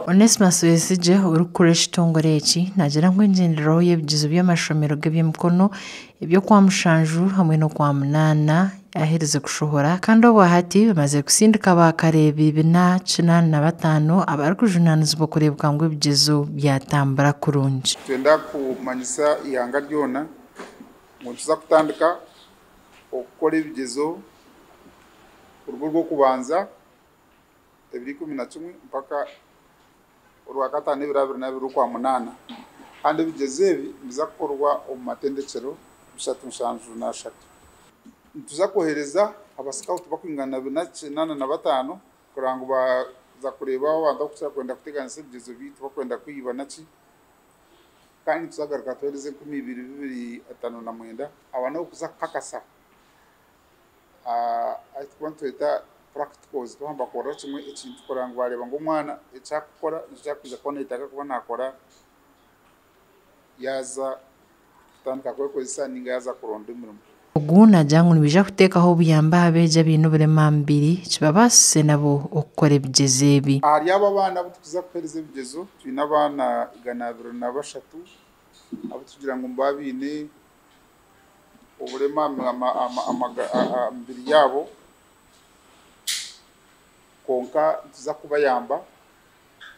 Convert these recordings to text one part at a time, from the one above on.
Onesmus Besigye urukoresha itongore eki nagira ngo engendero y'ebigizo by'amashomero by'emikono ebyo kwa Mushanju hamwe no kwa Munana ahereze kushohora kandi obwahati bamaze kusindika bakarebi 495 abari kujunanizibwa kurebwa ngo ebigizo byatambura kurungi. Twenda kumanyisa ihanga ryona ngo tuza kutandika okukora ebigizo urugo rwo kubanza 2011 mpaka urwakatane 2022 kwa Munana kandi ebigizo ebi biza kukorwa omu matendekero 3 tuza kohereza abascout bakwingana 485 kurango baza kureba abantu kuza kwenda kuteganisa ebigizo bitu bakwenda kwiba naki kandi tuzagaruka tuhereze 2059 abana kuza kakasa atwantueta practicals tuhamba kora kimwe ekintu kurango bareba ngo umwana ecyakukora nicyakuza kubona itaka kuba nakora yaza tandika kwekozesa ninga yaza kuronda imirimo oguna jangu nibija kutekaho buyamba abeja bintu burema mbiri kibabase nabo okukora ebigezo ebi ari aba bana butuza kuhereza ebigezo twina abana 123 abo tugira ngo mbabine uburema mbiri yabo konka tuza kubayamba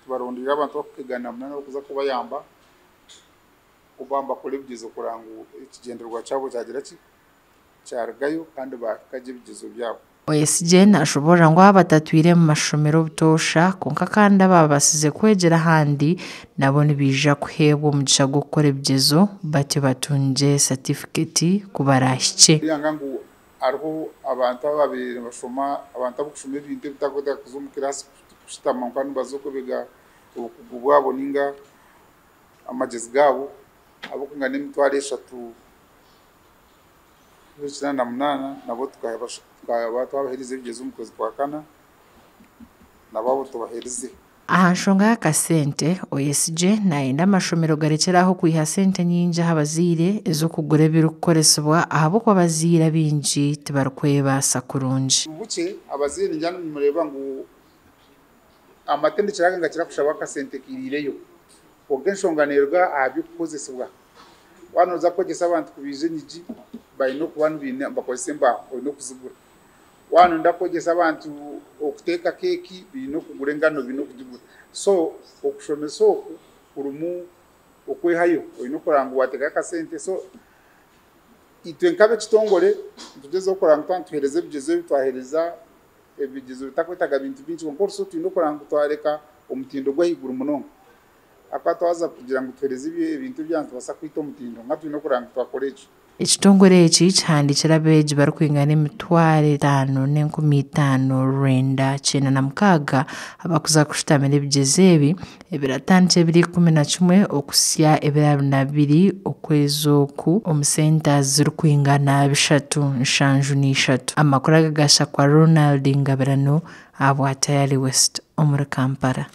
tubarondira abantu bakigana munana kuza kubayamba kubamba kole bigezo kurangu ikigenderwa cyabo cyagira ki cyargayo kandi bakaje bigezo byabo. Besigye nashobora ngo abatatwire mu mashomero butosha konka kandi ababasize kwegera handi nabo nibija kuhebwa umugisha gukora ebigezo bati batunje certificate kubarashye yanga ngo arho abantu babiri bashoma abantu abukushoma ibintu bitagoda kuzumukirasi kushitama kandi bazoko biga ubwabo ninga amagezi gabo abukungana emitwaro 3 nabo tukaba twabahereze ebigezo umukozi kwa kana nabo tubahereze aha nshonga y'akasente Besigye nayenda amashomero garekeraho kwiha sente nyinji habazire ezo kugura ebirukoresebwa ahabo kwa bazira binji tibarukwebasa kurungi buke abazire njyana mureba ngo amatende kiranga ngakira kushaba akasente kirireyo ubwo nshonganerwa abikukozesebwa wanoza kogesa abantu kubije nyiji bayino kubanu bine bakosemba no kuzigura wano ndakogesa abantu okuteka keki bino kugura engano bino kugura so okushomesa oku urumu okwehayo oyino kuranga wateka akasente so itwe nkabe kitongole tugeze okuranga twantuhereze ebigezo bitwahereza ebigezo bitakwetaga bintu bingi konkorso twino kuranga twareka omutindo gwahigura munonga akatwaza kugira ngo tuhereze ibintu byantu basa kwita omutindo nka twino kuranga twakoreje ekitongore eki kihandikira beegi barikwingana emitwaro 5,15 rwenda 96 abakuza kushitamira ebigezo ebi ebiratandikira 2011 okusya 2022 okwezi oku omu senta zirikwingana 373 amakuru agagasha kwa Ronald Ngabirano abwa Tayari West omuri Kampala.